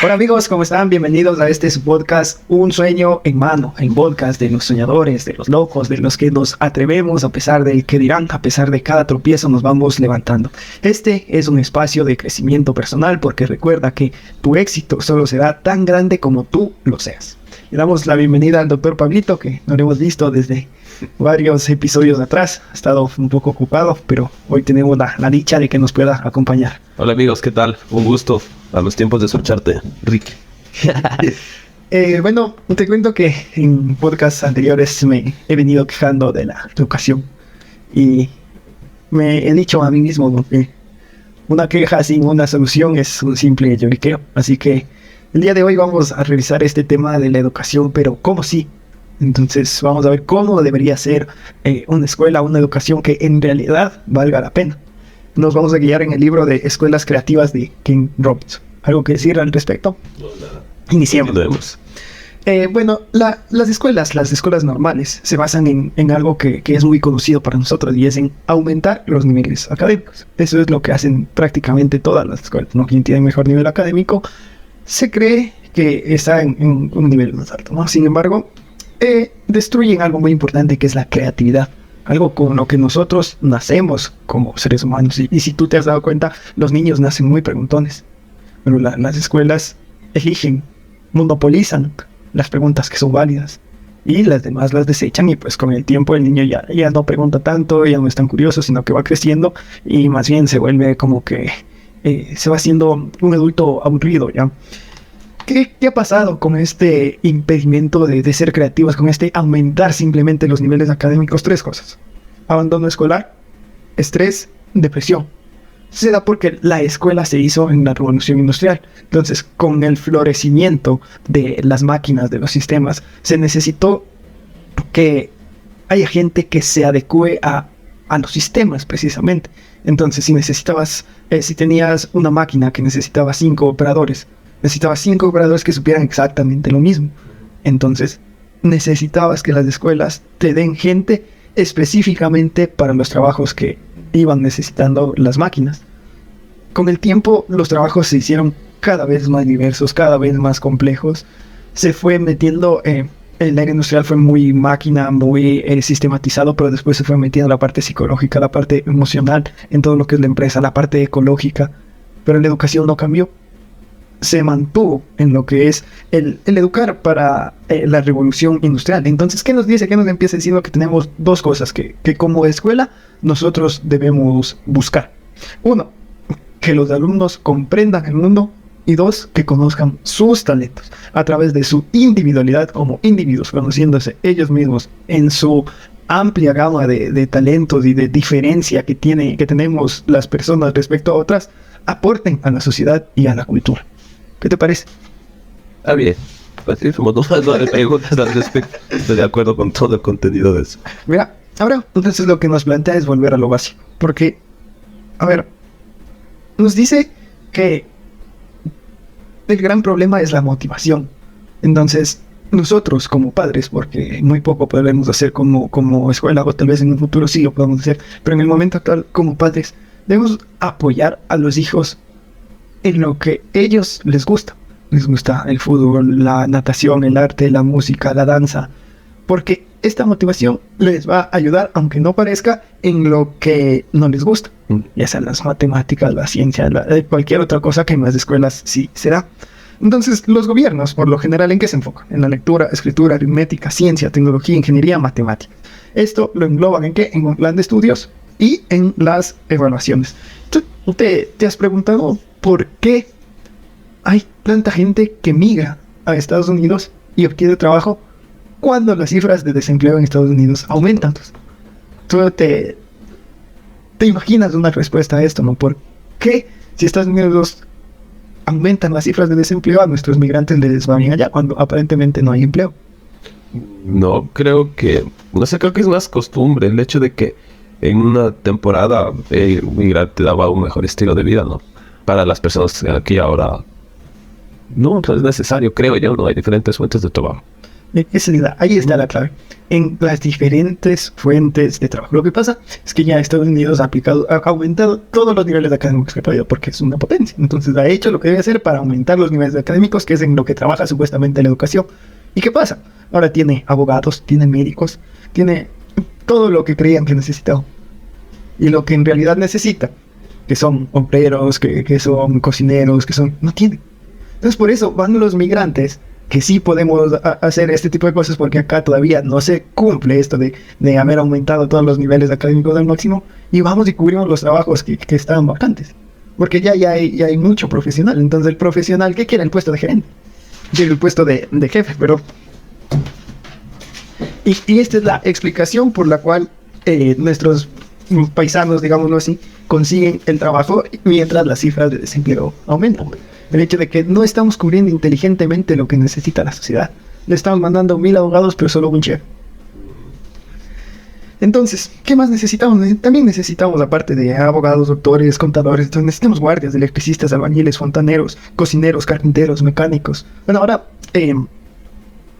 Hola amigos, ¿cómo están? Bienvenidos a este su podcast, Un Sueño en Mano, el podcast de los soñadores, de los locos, de los que nos atrevemos a pesar del que dirán, a pesar de cada tropiezo nos vamos levantando. Este es un espacio de crecimiento personal porque recuerda que tu éxito solo será tan grande como tú lo seas. Le damos la bienvenida al doctor Pablito, que no lo hemos visto desde varios episodios atrás. Ha estado un poco ocupado, pero hoy tenemos la dicha de que nos pueda acompañar. Hola amigos, ¿qué tal? Un gusto a los tiempos de escucharte, Ricky. Bueno, te cuento que en podcasts anteriores me he venido quejando de la educación y me he dicho a mí mismo que una queja sin una solución es un simple lloriqueo. Así que el día de hoy vamos a revisar este tema de la educación, pero ¿cómo sí? Entonces vamos a ver cómo debería ser una escuela, una educación que en realidad valga la pena. Nos vamos a guiar en el libro de Escuelas Creativas de Ken Robinson. ¿Algo que decir al respecto? Iniciemos. Bueno, las escuelas normales se basan en algo que es muy conocido para nosotros y es en aumentar los niveles académicos. Eso es lo que hacen prácticamente todas las escuelas, ¿no? Quien tiene mejor nivel académico se cree que está en un nivel más alto, ¿no? Sin embargo, destruyen algo muy importante que es la creatividad. Algo con lo que nosotros nacemos como seres humanos. Y si tú te has dado cuenta, los niños nacen muy preguntones. Pero las escuelas eligen, monopolizan las preguntas que son válidas. Y las demás las desechan y pues con el tiempo el niño ya no pregunta tanto, ya no es tan curioso, sino que va creciendo y más bien se vuelve como que se va haciendo un adulto aburrido, ¿ya? ¿Qué ha pasado con este impedimento de ser creativos, con este aumentar simplemente los niveles académicos? Tres cosas: abandono escolar, estrés, depresión. Se da porque la escuela se hizo en la revolución industrial. Entonces, con el florecimiento de las máquinas, de los sistemas, se necesitó que haya gente que se adecue a los sistemas, precisamente. Entonces, si tenías una máquina que necesitaba 5 operadores, necesitabas 5 operadores que supieran exactamente lo mismo. Entonces, necesitabas que las escuelas te den gente específicamente para los trabajos que iban necesitando las máquinas. Con el tiempo, los trabajos se hicieron cada vez más diversos, cada vez más complejos. Se fue metiendo, el área industrial fue muy máquina, muy sistematizado, pero después se fue metiendo la parte psicológica, la parte emocional, en todo lo que es la empresa, la parte ecológica. Pero la educación no cambió. Se mantuvo en lo que es el educar para la revolución industrial. Entonces, ¿qué nos dice? ¿Qué nos empieza diciendo? Que tenemos dos cosas que como escuela nosotros debemos buscar. Uno, que los alumnos comprendan el mundo. Y dos, que conozcan sus talentos a través de su individualidad como individuos, conociéndose ellos mismos en su amplia gama de talentos y de diferencia que tenemos las personas respecto a otras, aporten a la sociedad y a la cultura. ¿Qué te parece? Ah, bien. Pues sí, somos dos preguntas al respecto. Estoy de acuerdo con todo el contenido de eso. Mira, ahora entonces lo que nos plantea es volver a lo básico. Porque, a ver, nos dice que el gran problema es la motivación. Entonces, nosotros como padres, porque muy poco podemos hacer como escuela, o tal vez en un futuro sí lo podemos hacer, pero en el momento actual como padres, debemos apoyar a los hijos en lo que ellos les gusta. Les gusta el fútbol, la natación, el arte, la música, la danza. Porque esta motivación les va a ayudar, aunque no parezca, en lo que no les gusta. Ya sean las matemáticas, la ciencia, cualquier otra cosa que en las escuelas sí se da. Entonces, los gobiernos, por lo general, ¿en qué se enfocan? En la lectura, escritura, aritmética, ciencia, tecnología, ingeniería, matemáticas. Esto lo engloban ¿en qué? En un plan de estudios y en las evaluaciones. ¿Tú te has preguntado por qué hay tanta gente que migra a Estados Unidos y obtiene trabajo cuando las cifras de desempleo en Estados Unidos aumentan? Tú te imaginas una respuesta a esto, ¿no? ¿Por qué si Estados Unidos aumentan las cifras de desempleo, a nuestros migrantes les va bien allá cuando aparentemente no hay empleo? No, creo que es más costumbre el hecho de que en una temporada un migrante daba un mejor estilo de vida, ¿no? Para las personas que aquí ahora no es necesario, creo yo, no hay diferentes fuentes de trabajo. Ahí está la clave. En las diferentes fuentes de trabajo. Lo que pasa es que ya Estados Unidos ha aumentado todos los niveles académicos que ha podido, porque es una potencia. Entonces ha hecho lo que debe hacer para aumentar los niveles académicos, que es en lo que trabaja supuestamente la educación. ¿Y qué pasa? Ahora tiene abogados, tiene médicos, tiene todo lo que creían que necesitaban. Y lo que en realidad necesita, que son obreros, que son cocineros, no tienen. Entonces por eso van los migrantes, que sí podemos hacer este tipo de cosas, porque acá todavía no se cumple esto de haber aumentado todos los niveles académicos al máximo, y vamos y cubrimos los trabajos que estaban vacantes. Porque ya hay mucho profesional. Entonces el profesional, ¿qué quiere? El puesto de gerente. El puesto de jefe, pero... Y esta es la explicación por la cual nuestros paisanos, digámoslo así, consiguen el trabajo mientras las cifras de desempleo aumentan. El hecho de que no estamos cubriendo inteligentemente lo que necesita la sociedad. Le estamos mandando 1000 abogados, pero solo un chef. Entonces, ¿qué más necesitamos? También necesitamos, aparte de abogados, doctores, contadores, entonces necesitamos guardias, electricistas, albañiles, fontaneros, cocineros, carpinteros, mecánicos. Bueno, ahora,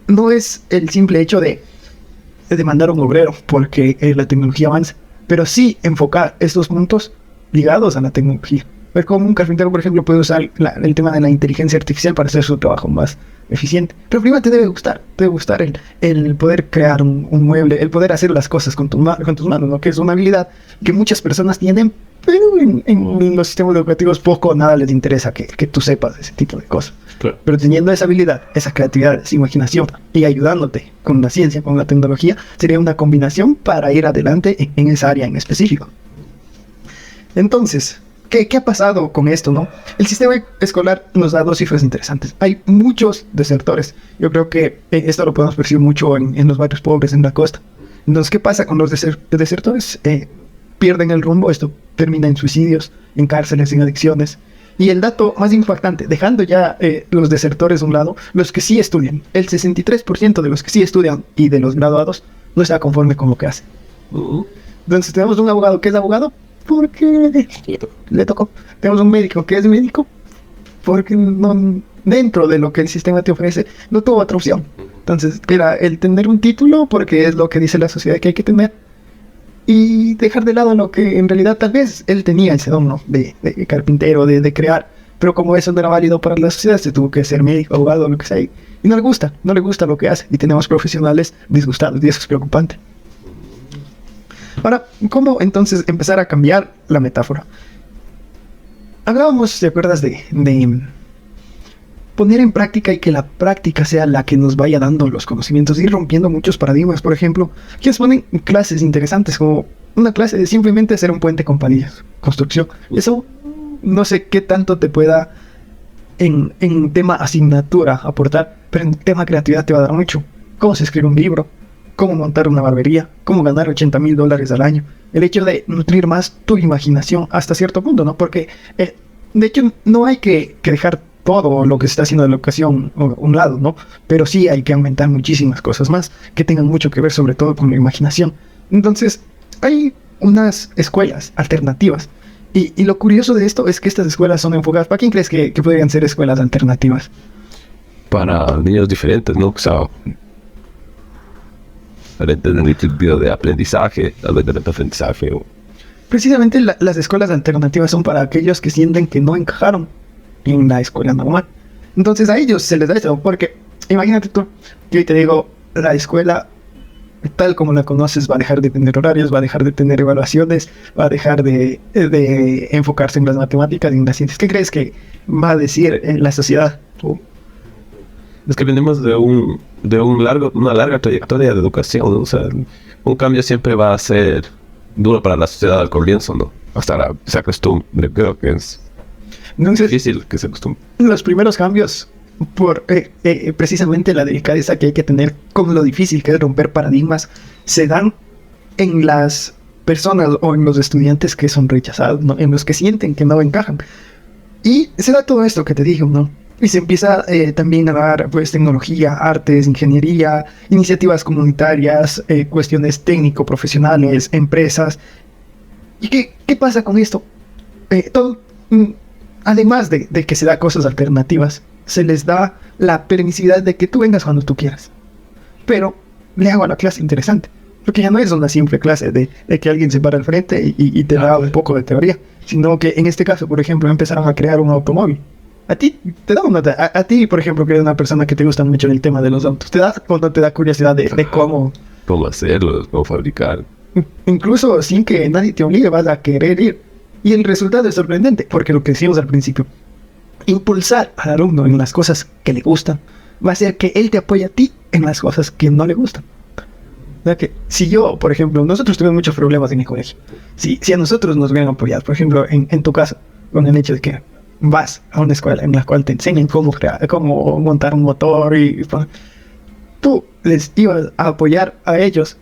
no es el simple hecho de mandar a un obrero, porque la tecnología avanza, pero sí enfocar estos puntos ligados a la tecnología. Ver cómo un carpintero, por ejemplo, puede usar el tema de la inteligencia artificial para hacer su trabajo más eficiente. Pero primero te debe gustar el poder crear un mueble, el poder hacer las cosas con tus manos, ¿no? Que es una habilidad que muchas personas tienen, pero en los sistemas educativos poco o nada les interesa que tú sepas ese tipo de cosas. Claro. Pero teniendo esa habilidad, esa creatividad, esa imaginación y ayudándote con la ciencia, con la tecnología, sería una combinación para ir adelante en esa área en específico. Entonces, ¿qué ha pasado con esto, no? El sistema escolar nos da dos cifras interesantes. Hay muchos desertores. Yo creo que esto lo podemos percibir mucho en los barrios pobres, en la costa. Entonces, ¿qué pasa con los desertores? Pierden el rumbo. Esto termina en suicidios, en cárceles, en adicciones. Y el dato más impactante, dejando ya los desertores a un lado, los que sí estudian, el 63% de los que sí estudian y de los graduados no está conforme con lo que hacen. Entonces tenemos un abogado que es abogado porque le tocó. Tenemos un médico que es médico porque no, dentro de lo que el sistema te ofrece, no tuvo otra opción. Entonces era el tener un título porque es lo que dice la sociedad que hay que tener, y dejar de lado lo que en realidad tal vez él tenía ese don, ¿no? de carpintero, de crear, pero como eso no era válido para la sociedad, se tuvo que ser médico, abogado, lo que sea, y no le gusta lo que hace, y tenemos profesionales disgustados, y eso es preocupante. Ahora, ¿cómo entonces empezar a cambiar la metáfora? Hablábamos, ¿te acuerdas de poner en práctica, y que la práctica sea la que nos vaya dando los conocimientos, ir rompiendo muchos paradigmas? Por ejemplo, quienes ponen clases interesantes como una clase de simplemente hacer un puente con palillas, construcción. Eso no sé qué tanto te pueda en tema asignatura aportar, pero en tema creatividad te va a dar mucho. Cómo se escribe un libro, cómo montar una barbería, cómo ganar $80,000 al año. El hecho de nutrir más tu imaginación hasta cierto punto, ¿no? Porque de hecho no hay que dejar todo lo que se está haciendo de la educación a un lado, ¿no? Pero sí hay que aumentar muchísimas cosas más que tengan mucho que ver sobre todo con la imaginación. Entonces, hay unas escuelas alternativas. Y lo curioso de esto es que estas escuelas son enfocadas... ¿Para quién crees que podrían ser escuelas alternativas? Para niños diferentes, ¿no? O sea, diferentes en el sentido de aprendizaje, Precisamente las escuelas alternativas son para aquellos que sienten que no encajaron en la escuela normal. Entonces a ellos se les da esto, porque imagínate tú, yo te digo, la escuela tal como la conoces va a dejar de tener horarios, va a dejar de tener evaluaciones, va a dejar de enfocarse en las matemáticas y en las ciencias. ¿Qué crees que va a decir en la sociedad? Es que venimos de una larga trayectoria de educación, ¿no? O sea, un cambio siempre va a ser duro para la sociedad al comienzo, ¿no? Hasta se acostumbre, creo que es difícil que se acostumbre. Los primeros cambios, por precisamente la delicadeza que hay que tener con lo difícil que es romper paradigmas, se dan en las personas o en los estudiantes que son rechazados, ¿no? En los que sienten que no encajan. Y se da todo esto que te digo, ¿no? Y se empieza también a dar pues tecnología, artes, ingeniería, iniciativas comunitarias, cuestiones técnico-profesionales, empresas. ¿Y qué pasa con esto? Además de que se da cosas alternativas, se les da la permisividad de que tú vengas cuando tú quieras. pero le hago a la clase interesante. Porque ya no es una simple clase de que alguien se para al frente y te da un poco de teoría, sino que en este caso, por ejemplo, empezaron a crear un automóvil. A ti te da a ti, por ejemplo, que eres una persona que te gusta mucho el tema de los autos, ¿te da o no te da curiosidad de cómo hacerlo, cómo fabricar? Incluso sin que nadie te obligue, vas a querer ir? Y el resultado es sorprendente, porque lo que decíamos al principio, impulsar al alumno en las cosas que le gustan va a hacer que él te apoye a ti en las cosas que no le gustan. O sea que si yo, por ejemplo, nosotros tuvimos muchos problemas en el colegio. Si a nosotros nos hubieran apoyado, por ejemplo, en tu caso, con el hecho de que vas a una escuela en la cual te enseñan cómo montar un motor y tú les ibas a apoyar a ellos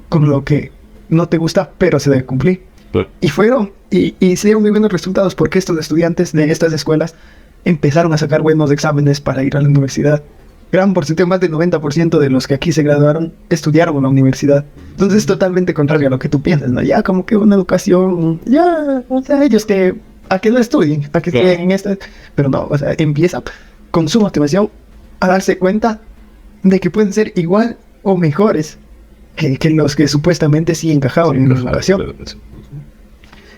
con lo que no te gusta, pero se debe cumplir. Y fueron, y se dieron muy buenos resultados porque estos estudiantes de estas escuelas empezaron a sacar buenos exámenes para ir a la universidad. Gran porcentaje, más del 90% de los que aquí se graduaron estudiaron en la universidad. Entonces es totalmente contrario a lo que tú piensas, ¿no? Ya como que una educación, ya, o sea, ellos a que no estudien, a que estudien en esta, pero no, o sea, empieza con su motivación a darse cuenta de que pueden ser igual o mejores que los que supuestamente sí encajaban en la educación.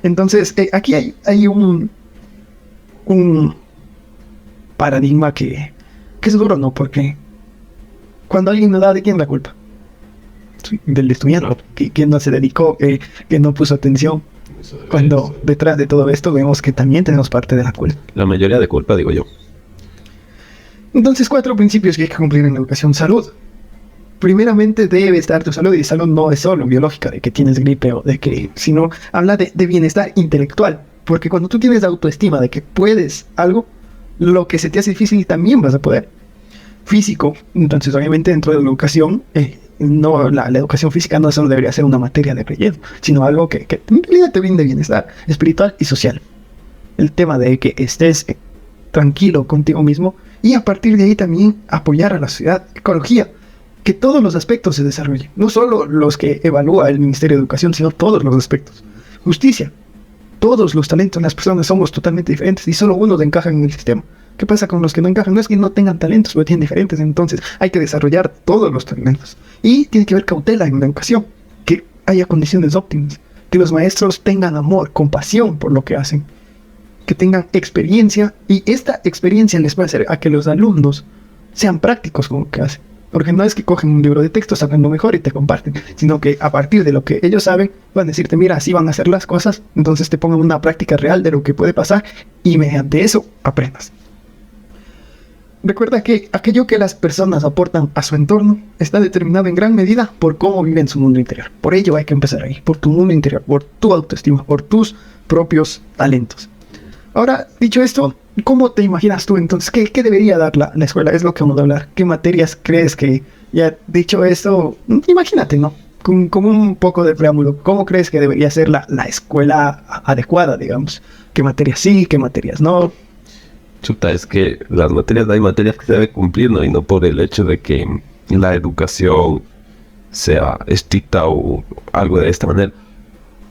Entonces, aquí hay un paradigma que es duro, ¿no? Porque cuando alguien no da, ¿de quién es la culpa? Del estudiante, que no se dedicó, que no puso atención. Cuando detrás de todo esto vemos que también tenemos parte de la culpa. La mayoría de culpa, digo yo. Entonces, 4 principios que hay que cumplir en la educación. Salud. Primeramente debe estar tu salud, y salud no es solo biológica, de que tienes gripe o de que, sino habla de bienestar intelectual. Porque cuando tú tienes autoestima de que puedes algo, lo que se te hace difícil también vas a poder. Físico. Entonces, obviamente, dentro de la educación, no, la educación física no solo debería ser una materia de relleno, sino algo que en realidad te brinde bienestar espiritual y social. El tema de que estés tranquilo contigo mismo y a partir de ahí también apoyar a la sociedad. Ecología, que todos los aspectos se desarrollen, no solo los que evalúa el Ministerio de Educación, sino todos los aspectos. Justicia, todos los talentos de las personas somos totalmente diferentes y solo unos encajan en el sistema. ¿Qué pasa con los que no encajan? No es que no tengan talentos, pero tienen diferentes, entonces hay que desarrollar todos los talentos. Y tiene que haber cautela en la educación, que haya condiciones óptimas, que los maestros tengan amor, compasión por lo que hacen, que tengan experiencia, y esta experiencia les va a hacer a que los alumnos sean prácticos con lo que hacen. Porque no es que cogen un libro de texto, sacan lo mejor y te comparten, sino que a partir de lo que ellos saben, van a decirte, mira, así van a hacer las cosas, entonces te pongan una práctica real de lo que puede pasar y mediante eso aprendas. Recuerda que aquello que las personas aportan a su entorno está determinado en gran medida por cómo viven su mundo interior. Por ello hay que empezar ahí, por tu mundo interior, por tu autoestima, por tus propios talentos. Ahora, dicho esto, ¿cómo te imaginas tú entonces? ¿Qué debería dar la escuela? Es lo que vamos a hablar. ¿Qué materias crees que, ya dicho esto, imagínate, ¿no? Con un poco de preámbulo, ¿cómo crees que debería ser la escuela adecuada, digamos? ¿Qué materias sí, qué materias no? Chuta, es que hay materias que se deben cumplir, ¿no? Y no por el hecho de que la educación sea estricta o algo de esta manera.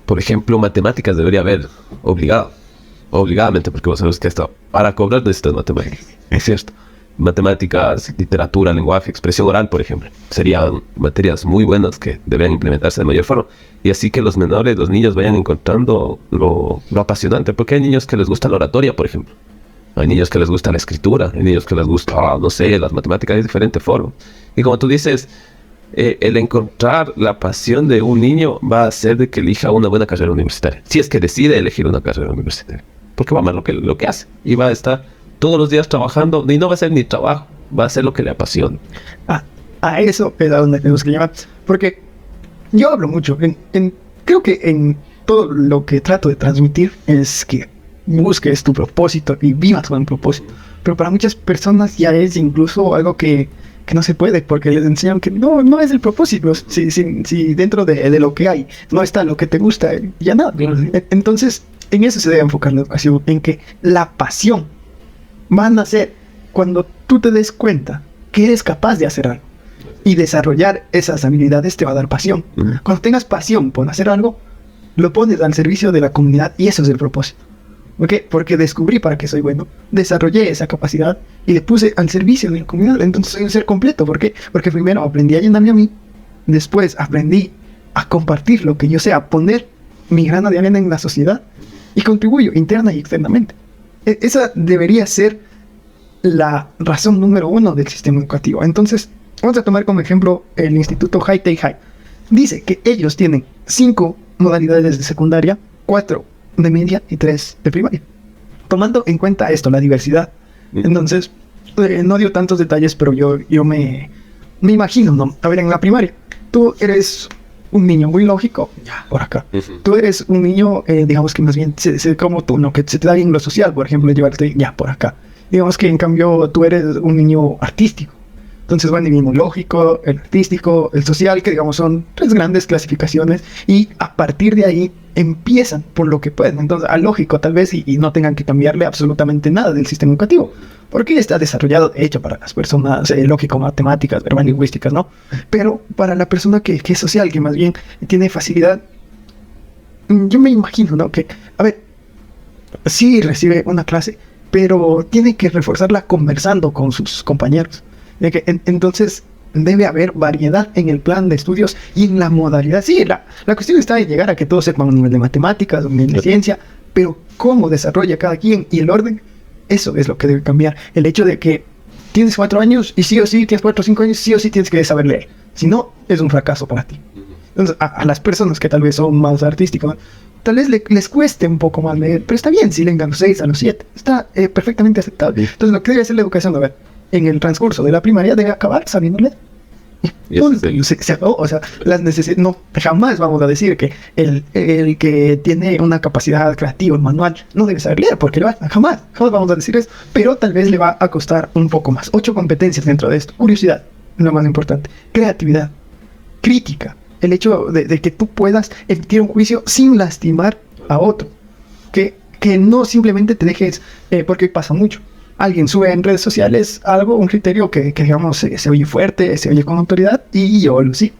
Por ejemplo, matemáticas debería haber obligadamente, porque vos sabés que hasta para cobrar necesitas matemáticas, es cierto. Matemáticas, literatura, lenguaje, expresión oral, por ejemplo, serían materias muy buenas que deben implementarse de mayor forma. Y así que los niños vayan encontrando lo apasionante, porque hay niños que les gusta la oratoria, por ejemplo. Hay niños que les gusta la escritura, hay niños que les gusta, no sé, las matemáticas de diferente forma. Y como tú dices, el encontrar la pasión de un niño va a hacer de que elija una buena carrera universitaria. Si es que decide elegir una carrera universitaria. Porque va a amar lo que hace. Y va a estar todos los días trabajando. Y no va a ser ni trabajo, va a ser lo que le apasiona. A eso es a donde tenemos que llevar. Porque yo hablo mucho. Creo que en todo lo que trato de transmitir es que busques tu propósito y vivas con un propósito. Pero para muchas personas ya es incluso algo que no se puede, porque les enseñan que no es el propósito. Si dentro de lo que hay no está lo que te gusta, ya nada. Entonces, en eso se debe enfocar la educación, en que la pasión va a nacer cuando tú te des cuenta que eres capaz de hacer algo. Y desarrollar esas habilidades te va a dar pasión. Cuando tengas pasión por hacer algo, lo pones al servicio de la comunidad y eso es el propósito. ¿Por qué? Porque descubrí para qué soy bueno, desarrollé esa capacidad y le puse al servicio de la comunidad. Entonces soy un ser completo. ¿Por qué? Porque primero aprendí a llenarme a mí, después aprendí a compartir lo que yo sé, a poner mi grano de arena en la sociedad y contribuyo interna y externamente. Esa debería ser la razón número 1 del sistema educativo. Entonces, vamos a tomar como ejemplo el Instituto Haitei High. Dice que ellos tienen 5 modalidades de secundaria, 4 de media y 3 de primaria. Tomando en cuenta esto, la diversidad. Entonces, no dio tantos detalles, pero yo me imagino, ¿no? A ver, en la primaria, tú eres un niño muy lógico, ya, por acá. Tú eres un niño, digamos que más bien, como tú, ¿no? Que se te da bien lo social, por ejemplo, llevarte ya por acá. Digamos que en cambio tú eres un niño artístico. Entonces van dividiendo el lógico, el artístico, el social, que digamos son 3 grandes clasificaciones, y a partir de ahí empiezan por lo que pueden. Entonces al lógico tal vez y no tengan que cambiarle absolutamente nada del sistema educativo, porque está desarrollado de hecho para las personas lógico, matemáticas, verbal, lingüísticas, ¿no? Pero para la persona que es social, que más bien tiene facilidad, yo me imagino, ¿no? Que, a ver, sí recibe una clase, pero tiene que reforzarla conversando con sus compañeros. Entonces debe haber variedad en el plan de estudios y en la modalidad. Sí, la cuestión está en llegar a que todos sepan un nivel de matemáticas, un nivel de ciencia, pero cómo desarrolla cada quien y el orden, eso es lo que debe cambiar. El hecho de que tienes 4 años y sí o sí, tienes 4 o 5 años, sí o sí tienes que saber leer. Si no, es un fracaso para ti. Entonces, a las personas que tal vez son más artísticas, tal vez les cueste un poco más leer, pero está bien si leen a los 6, a los 7. Está perfectamente aceptable. Entonces, lo que debe hacer la educación, a ver, en el transcurso de la primaria debe acabar sabiendo leer. Se acabó, o sea, las necesidades, no, jamás vamos a decir que el que tiene una capacidad creativa, manual, no debe saber leer, porque jamás vamos a decir eso, pero tal vez le va a costar un poco más. 8 competencias dentro de esto: curiosidad, lo más importante, creatividad, crítica, el hecho de que tú puedas emitir un juicio sin lastimar a otro, que no simplemente te dejes, porque pasa mucho. Alguien sube en redes sociales algo, un criterio que digamos, se oye fuerte, se oye con autoridad, y yo lo sí.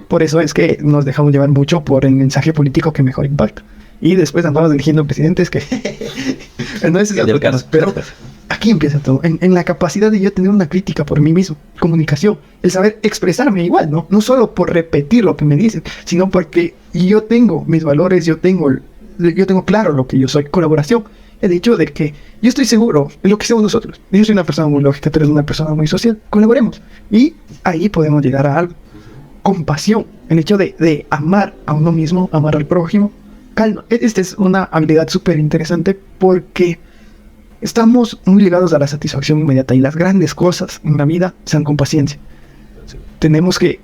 Por eso es que nos dejamos llevar mucho por el mensaje político que mejor impacta. Y después andamos eligiendo presidentes que... no es el caso, pero aquí empieza todo. En la capacidad de yo tener una crítica por mí mismo, comunicación, el saber expresarme igual, ¿no? No solo por repetir lo que me dicen, sino porque yo tengo mis valores, yo tengo claro lo que yo soy, colaboración. El hecho de que yo estoy seguro de lo que somos nosotros. Yo soy una persona muy lógica, tú eres una persona muy social. Colaboremos. Y ahí podemos llegar a algo. Compasión. El hecho de amar a uno mismo, amar al prójimo. Calma. Esta es una habilidad súper interesante porque estamos muy ligados a la satisfacción inmediata. Y las grandes cosas en la vida se dan con paciencia. Tenemos que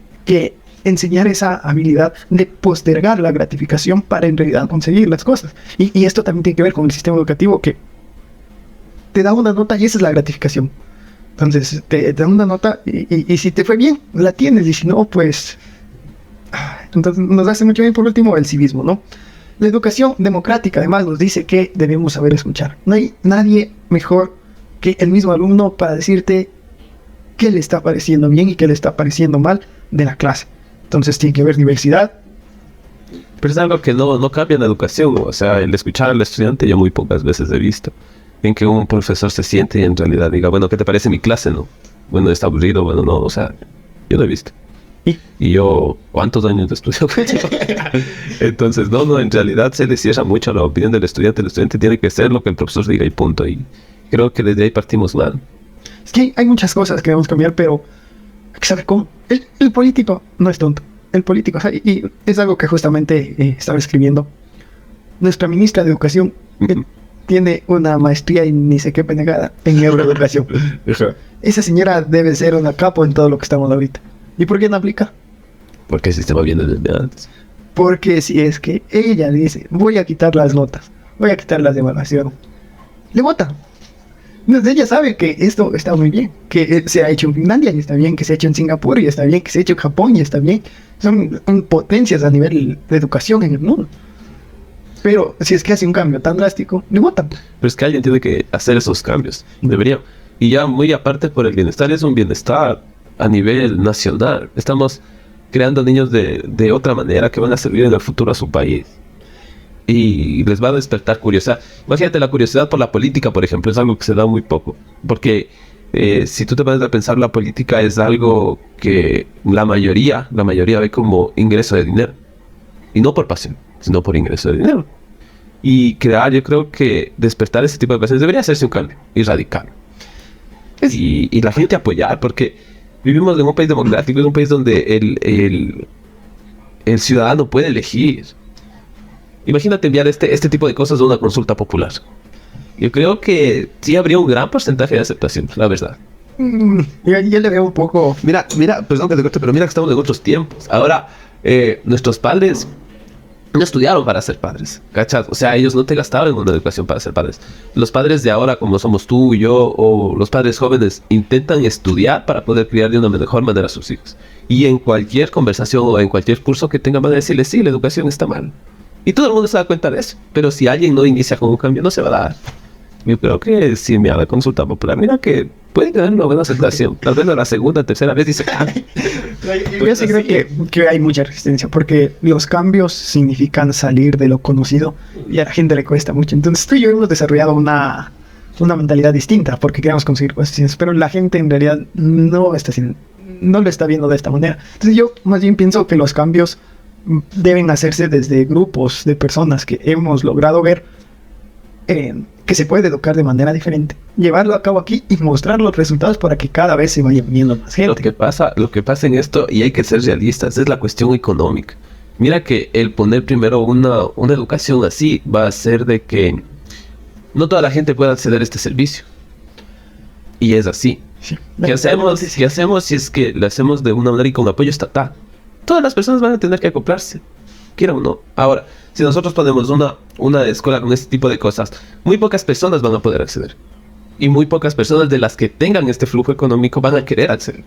enseñar esa habilidad de postergar la gratificación para en realidad conseguir las cosas. Y esto también tiene que ver con el sistema educativo, que te da una nota y esa es la gratificación. Entonces te da una nota y si te fue bien, la tienes, y si no, pues... Entonces nos hace mucho bien. Por último, el civismo, ¿no? La educación democrática además nos dice que debemos saber escuchar. No hay nadie mejor que el mismo alumno para decirte qué le está pareciendo bien y qué le está pareciendo mal de la clase. Entonces tiene que haber diversidad. Pero es algo que no cambia en la educación. O sea, el escuchar al estudiante yo muy pocas veces he visto. En que un profesor se siente y en realidad diga, bueno, ¿qué te parece mi clase? No, bueno, está aburrido, bueno, no, o sea, yo no he visto. Y yo, ¿cuántos años de estudio? Entonces, no, en realidad se le cierra mucho a la opinión del estudiante. El estudiante tiene que hacer lo que el profesor diga y punto. Y creo que desde ahí partimos mal. Es que hay muchas cosas que debemos cambiar, pero hay que saber cómo. El político no es tonto. El político, o sea, y es algo que justamente estaba escribiendo. Nuestra ministra de Educación tiene una maestría y ni sé qué penegada en neuroeducación. Esa señora debe ser una capo en todo lo que estamos ahorita. ¿Y por qué no aplica? Porque el sistema viene desde antes. Porque si es que ella dice, voy a quitar las notas, voy a quitar las evaluaciones, le vota. Ella sabe que esto está muy bien, que se ha hecho en Finlandia y está bien, que se ha hecho en Singapur y está bien, que se ha hecho en Japón y está bien. Son potencias a nivel de educación en el mundo. Pero si es que hace un cambio tan drástico, le votan. Pero es que alguien tiene que hacer esos cambios. Debería. Y ya muy aparte por el bienestar, es un bienestar a nivel nacional. Estamos creando niños de otra manera que van a servir en el futuro a su país. y les va a despertar curiosidad. Imagínate, la curiosidad por la política, por ejemplo, es algo que se da muy poco. Porque si tú te pones a pensar, la política es algo que la mayoría ve como ingreso de dinero. Y no por pasión, sino por ingreso de dinero. Y yo creo que despertar ese tipo de pasiones debería hacerse un cambio y radical. Y la gente apoyar, porque vivimos en un país democrático, es un país donde el ciudadano puede elegir. Imagínate enviar este tipo de cosas a una consulta popular. Yo creo que sí habría un gran porcentaje de aceptación, la verdad. Yo le veo un poco... Mira, perdón que te corte, pero mira que estamos en otros tiempos. Ahora, nuestros padres no estudiaron para ser padres, ¿cachas? O sea, ellos no te gastaban en una educación para ser padres. Los padres de ahora, como somos tú y yo, o los padres jóvenes, intentan estudiar para poder criar de una mejor manera a sus hijos. Y en cualquier conversación o en cualquier curso que tengan van a decirles, sí, la educación está mal. Y todo el mundo se da cuenta de eso. Pero si alguien no inicia con un cambio, no se va a dar. Yo creo que si me haga consulta popular, mira que puede tener una buena aceptación. Tal vez a la segunda, tercera vez dice, yo sí creo que hay mucha resistencia, porque los cambios significan salir de lo conocido y a la gente le cuesta mucho. Entonces tú y yo hemos desarrollado una mentalidad distinta porque queremos conseguir cosas, pero la gente en realidad no lo está viendo de esta manera. Entonces yo más bien pienso que los cambios deben hacerse desde grupos de personas que hemos logrado ver que se puede educar de manera diferente, llevarlo a cabo aquí y mostrar los resultados para que cada vez se vaya viendo más gente. Lo que pasa en esto, y hay que ser realistas, es la cuestión económica. Mira que el poner primero una educación así va a hacer de que no toda la gente pueda acceder a este servicio. Y es así. Sí. ¿Qué hacemos si es que lo hacemos de una manera y con apoyo estatal? Todas las personas van a tener que acoplarse, quiera o no. Ahora, si nosotros ponemos una escuela con este tipo de cosas, muy pocas personas van a poder acceder. Y muy pocas personas de las que tengan este flujo económico van a querer acceder.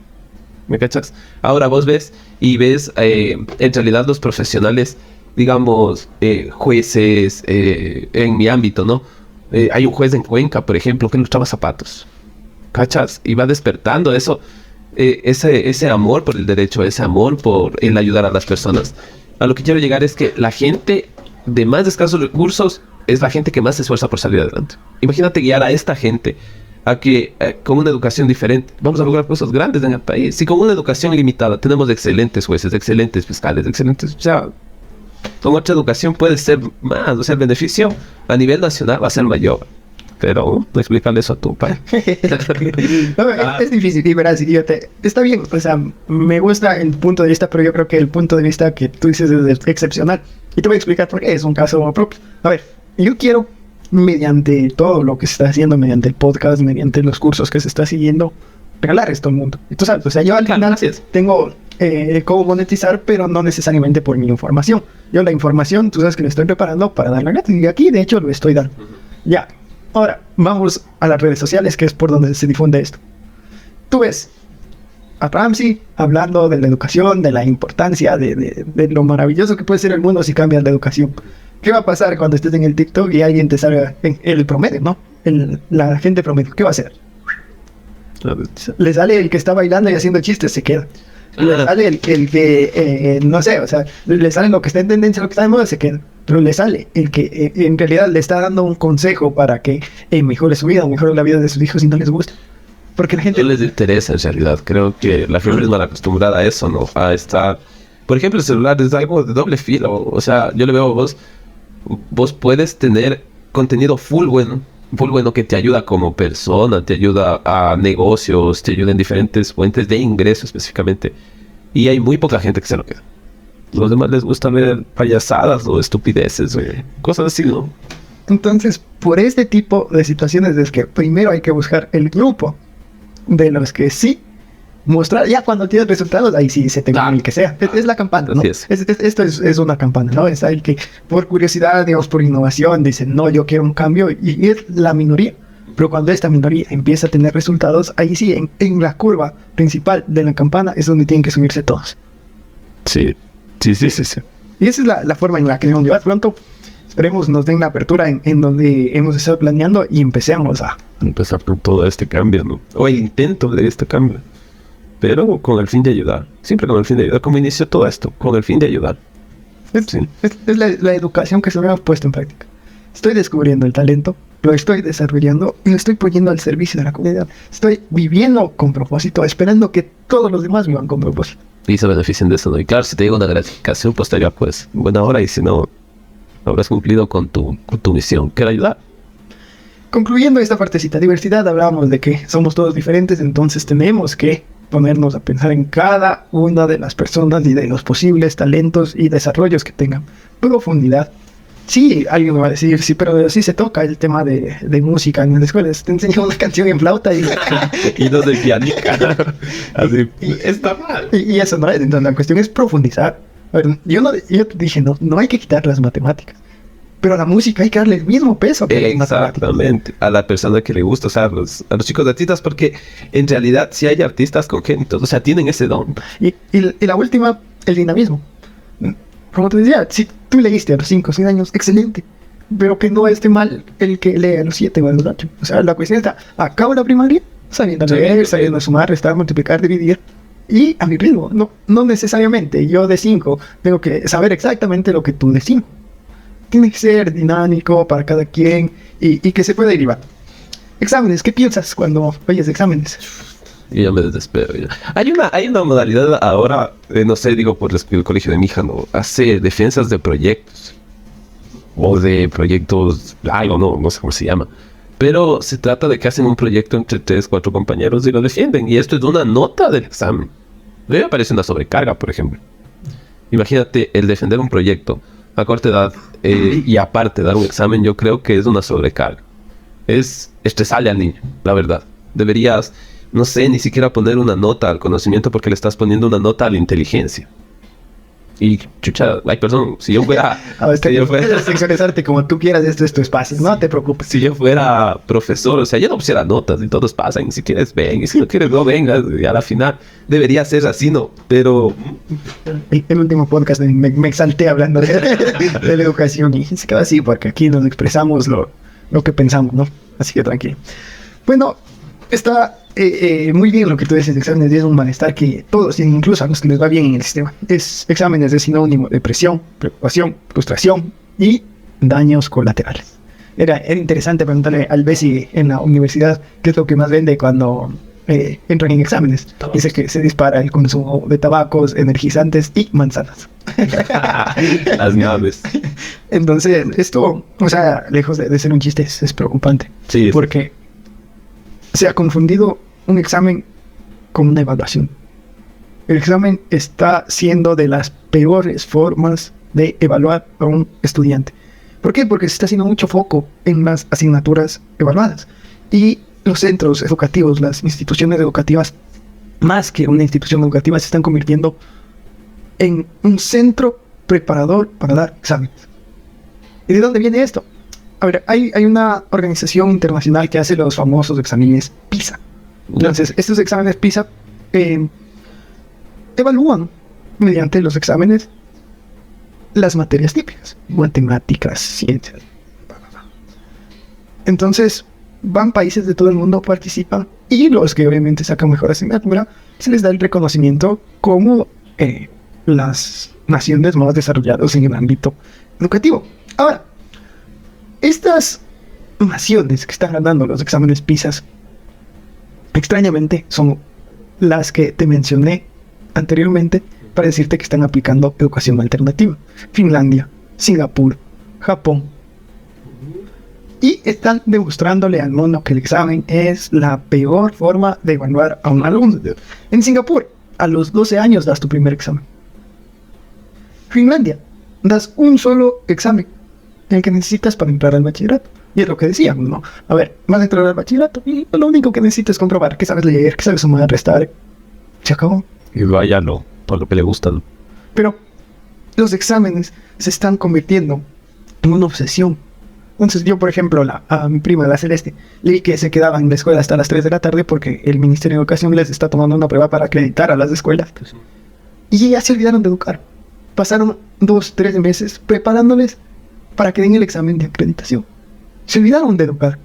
¿Me cachas? Ahora vos ves en realidad los profesionales, digamos, jueces, en mi ámbito, ¿no? Hay un juez en Cuenca, por ejemplo, que lustraba zapatos. ¿Cachas? Y va despertando eso. Ese amor por el derecho, ese amor por el ayudar a las personas. A lo que quiero llegar es que la gente de más escasos recursos es la gente que más se esfuerza por salir adelante. Imagínate guiar a esta gente a que con una educación diferente vamos a lograr cosas grandes en el país. Si con una educación limitada tenemos excelentes jueces, excelentes fiscales, excelentes... O sea, con otra educación puede ser más. O sea, el beneficio a nivel nacional va a ser mayor. Pero no explicarle eso a tu padre. Es difícil, y verás, está bien, o sea, me gusta el punto de vista, pero yo creo que el punto de vista que tú dices es excepcional. Y te voy a explicar por qué, es un caso propio. A ver, yo quiero, mediante todo lo que se está haciendo, mediante el podcast, mediante los cursos que se está siguiendo, regalar esto al mundo. Y tú sabes, o sea, yo al final tengo cómo monetizar, pero no necesariamente por mi información. Yo la información, tú sabes que la estoy preparando para darla gratis, y aquí de hecho lo estoy dando. Ya. Ahora, vamos a las redes sociales, que es por donde se difunde esto. Tú ves a Ramsey hablando de la educación, de la importancia, de lo maravilloso que puede ser el mundo si cambias la educación. ¿Qué va a pasar cuando estés en el TikTok y alguien te salga en el promedio, ¿no? La gente promedio, ¿qué va a hacer? Le sale el que está bailando y haciendo chistes, se queda. Le sale el que, no sé, o sea, le sale lo que está en tendencia, lo que está de moda, se queda. Pero le sale el que en realidad le está dando un consejo para que mejore su vida, mejore la vida de sus hijos y no les gusta. Porque la gente... No les interesa en realidad. Creo que la gente es mal acostumbrada a eso, ¿no? A estar... Por ejemplo, el celular es algo de doble filo. O sea, yo le veo a vos puedes tener contenido full bueno que te ayuda como persona, te ayuda a negocios, te ayuda en diferentes fuentes de ingreso específicamente. Y hay muy poca gente que se lo queda. Los demás les gusta ver payasadas o estupideces, cosas así, ¿no? Entonces, por este tipo de situaciones es que primero hay que buscar el grupo de los que sí mostrar, ya cuando tienes resultados, ahí sí se te va el que sea. Es la campana, ¿no? Esto es una campana, ¿no? Es el que por curiosidad, digamos, por innovación, dicen, no, yo quiero un cambio, y es la minoría. Pero cuando esta minoría empieza a tener resultados, ahí sí, en la curva principal de la campana es donde tienen que subirse todos. Sí. Y esa es la forma en la que debemos llevar. Pronto, esperemos nos den la apertura en donde hemos estado planeando y empecemos a empezar con todo este cambio, ¿no? O el intento de este cambio. Pero con el fin de ayudar. Siempre con el fin de ayudar. Como inició todo esto, con el fin de ayudar. Sí. Es la educación que se me ha puesto en práctica. Estoy descubriendo el talento, lo estoy desarrollando y lo estoy poniendo al servicio de la comunidad. Estoy viviendo con propósito, esperando que todos los demás vivan con propósito. Y se beneficien de eso, ¿no? Y claro, si te llega una gratificación posterior, pues buena hora, y si no, habrás cumplido con tu misión, que era ayudar. Concluyendo esta partecita, diversidad, hablábamos de que somos todos diferentes, entonces tenemos que ponernos a pensar en cada una de las personas y de los posibles talentos y desarrollos que tengan. Profundidad. Sí, alguien me va a decir, sí, pero sí se toca el tema de música en las escuelas. Te enseñan una canción en flauta y... Y no de pianica. Así, está mal. y eso no es, entonces la cuestión es profundizar. A ver, yo te dije, no hay que quitar las matemáticas, pero a la música hay que darle el mismo peso que a las matemáticas. Exactamente, a la persona que le gusta, o sea, a los chicos de artistas, porque en realidad sí hay artistas congénitos, o sea, tienen ese don. Y la última, el dinamismo. Como te decía, si tú leíste a los 5 o 6 años, excelente. Pero que no esté mal el que lee a los 7 o a los 8. O sea, la cuestión está, acabo la primaria, sabiendo leer, sabiendo sumar, restar, multiplicar, dividir. Y a mi ritmo, no necesariamente. Yo de 5 tengo que saber exactamente lo que tú de 5. Tiene que ser dinámico para cada quien y que se pueda derivar. Exámenes, ¿qué piensas cuando oyes exámenes? Yo ya me desespero. Ya. Hay una modalidad ahora, no sé, digo, por el colegio de mi hija, ¿no? Hace defensas de proyectos. O de proyectos, algo, no sé cómo se llama. Pero se trata de que hacen un proyecto entre 3, 4 compañeros y lo defienden. Y esto es una nota del examen. A mí me parece una sobrecarga, por ejemplo. Imagínate el defender un proyecto a corta edad y aparte dar un examen, yo creo que es una sobrecarga. Es estresarle al niño, la verdad. Deberías, no sé, ni siquiera poner una nota al conocimiento, porque le estás poniendo una nota a la inteligencia. Y chucha, perdón, si yo fuera... Puedes sexualizarte como tú quieras, esto es tu espacio, no te preocupes. Si yo fuera profesor, o sea, yo no pusiera notas y todos pasan, y si quieres ven, y si no quieres no vengas, y a la final debería ser así, ¿no? Pero... El último podcast me exalté hablando de la educación y se queda así porque aquí nos expresamos lo que pensamos, ¿no? Así que tranquilo. Bueno, está muy bien lo que tú dices de exámenes, y es un malestar que todos tienen, incluso a los que les va bien en el sistema. Exámenes es sinónimo de depresión, preocupación, frustración y daños colaterales. Era interesante preguntarle al Bessie en la universidad qué es lo que más vende cuando entran en exámenes. Dice que se dispara el consumo de tabacos, energizantes y manzanas. Las naves. Entonces, esto, o sea, lejos de ser un chiste, es preocupante. Sí, porque se ha confundido un examen con una evaluación. El examen está siendo de las peores formas de evaluar a un estudiante. ¿Por qué? Porque se está haciendo mucho foco en las asignaturas evaluadas. Y los centros educativos, las instituciones educativas, más que una institución educativa, se están convirtiendo en un centro preparador para dar exámenes. ¿Y de dónde viene esto? A ver, hay una organización internacional que hace los famosos exámenes PISA. Entonces, estos exámenes PISA evalúan mediante los exámenes las materias típicas, matemáticas, ciencias. Entonces, van países de todo el mundo, participan, y los que obviamente sacan mejor asignatura, se les da el reconocimiento como las naciones más desarrolladas en el ámbito educativo. Ahora, estas naciones que están ganando los exámenes PISA, extrañamente, son las que te mencioné anteriormente para decirte que están aplicando educación alternativa. Finlandia, Singapur, Japón. Y están demostrándole al mundo que el examen es la peor forma de evaluar a un alumno. En Singapur, a los 12 años das tu primer examen. Finlandia, das un solo examen, el que necesitas para entrar al bachillerato. Y es lo que decíamos, ¿no? A ver, vas a entrar al bachillerato y lo único que necesitas es comprobar que sabes leer, que sabes sumar, restar. Se acabó. Y vaya, no, por lo que le gusta, ¿no? Pero los exámenes se están convirtiendo en una obsesión. Entonces yo, por ejemplo, a mi prima, la Celeste, leí que se quedaba en la escuela hasta las 3 de la tarde porque el Ministerio de Educación les está tomando una prueba para acreditar a las escuelas. Y ya se olvidaron de educar. Pasaron 2, 3 meses preparándoles para que den el examen de acreditación. Se olvidaron de educar.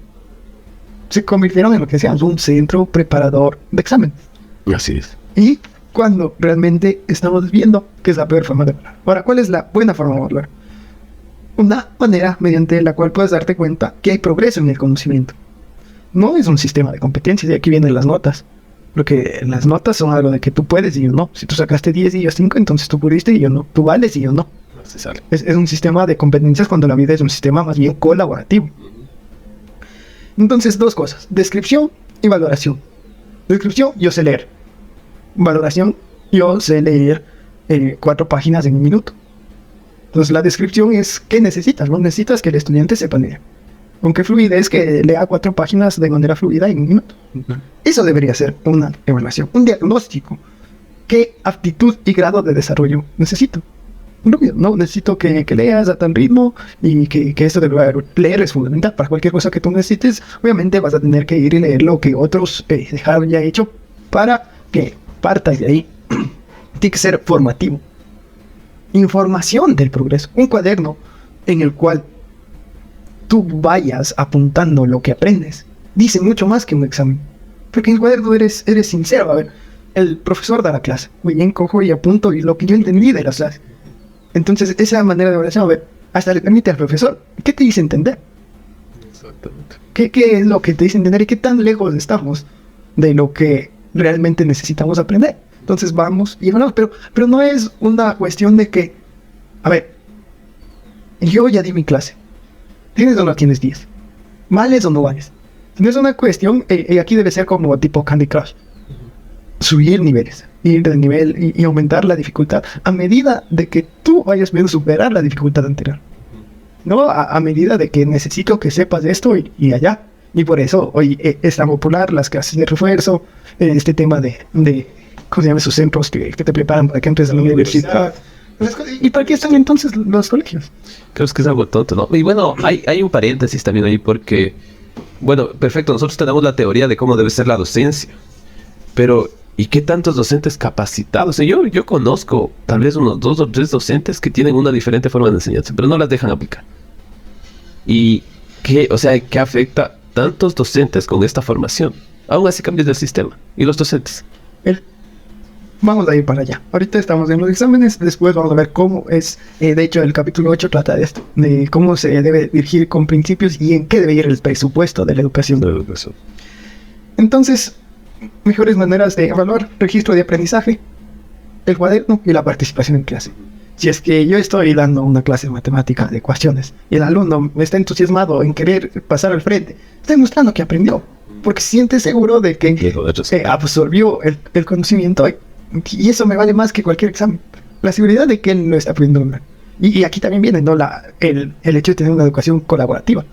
Se convirtieron en lo que decíamos, un centro preparador de exámenes. Así es. Y cuando realmente estamos viendo que es la peor forma de evaluar. Ahora, ¿cuál es la buena forma de evaluar? Una manera mediante la cual puedes darte cuenta que hay progreso en el conocimiento. No es un sistema de competencias, y aquí vienen las notas. Porque las notas son algo de que tú puedes y yo no. Si tú sacaste 10 y yo 5, entonces tú pudiste y yo no. Tú vales y yo no. Es un sistema de competencias cuando la vida es un sistema más bien colaborativo. Entonces, dos cosas. Descripción y valoración. Descripción, yo sé leer. Valoración, yo sé leer 4 páginas en un minuto. Entonces, la descripción es ¿qué necesitas? No necesitas que el estudiante sepa leer. Con qué fluidez que lea 4 páginas de manera fluida en un minuto. Eso debería ser una evaluación, un diagnóstico. ¿Qué aptitud y grado de desarrollo necesito? No necesito que leas a tal ritmo y que esto de leer es fundamental para cualquier cosa que tú necesites. Obviamente vas a tener que ir y leer lo que otros dejaron ya hecho para que partas de ahí. Tiene que ser formativo. Información del progreso. Un cuaderno en el cual tú vayas apuntando lo que aprendes dice mucho más que un examen. Porque en el cuaderno eres sincero. A ver, el profesor da la clase. Muy bien, cojo y apunto y lo que yo entendí de la clase. Entonces, esa manera de evaluación, a ver, hasta le permite al profesor, ¿qué te dice entender? Exactamente. ¿Qué es lo que te dice entender y qué tan lejos estamos de lo que realmente necesitamos aprender? Entonces vamos y evaluamos, pero no es una cuestión de que, a ver, yo ya di mi clase, ¿tienes o no tienes 10? ¿Vales o no vales? No es una cuestión, aquí debe ser como tipo Candy Crush, subir niveles, ir de nivel y aumentar la dificultad a medida de que tú vayas pudiendo superar la dificultad anterior. No a medida de que necesito que sepas esto y allá. Y por eso hoy es tan popular las clases de refuerzo, este tema de ¿cómo se llaman esos centros que te preparan para que entres a la universidad? ¿Y para qué están entonces los colegios? Creo que es algo tonto, ¿no? Y bueno, hay un paréntesis también ahí porque, bueno, perfecto, nosotros tenemos la teoría de cómo debe ser la docencia, pero ¿y qué tantos docentes capacitados? O sea, yo conozco tal vez unos 2 o 3 docentes que tienen una diferente forma de enseñanza, pero no las dejan aplicar. ¿Y qué afecta tantos docentes con esta formación? Aún así cambias del sistema. ¿Y los docentes? Vamos a ir para allá. Ahorita estamos en los exámenes, después vamos a ver cómo es, de hecho el capítulo 8 trata de esto, de cómo se debe dirigir con principios y en qué debe ir el presupuesto de la educación. Entonces, mejores maneras de evaluar: registro de aprendizaje, el cuaderno y la participación en clase. Si es que yo estoy dando una clase de matemática de ecuaciones y el alumno está entusiasmado en querer pasar al frente, estoy mostrando que aprendió, porque se siente seguro de que absorbió el conocimiento y eso me vale más que cualquier examen. La seguridad de que él lo está aprendiendo. Y aquí también viene, ¿no? el hecho de tener una educación colaborativa.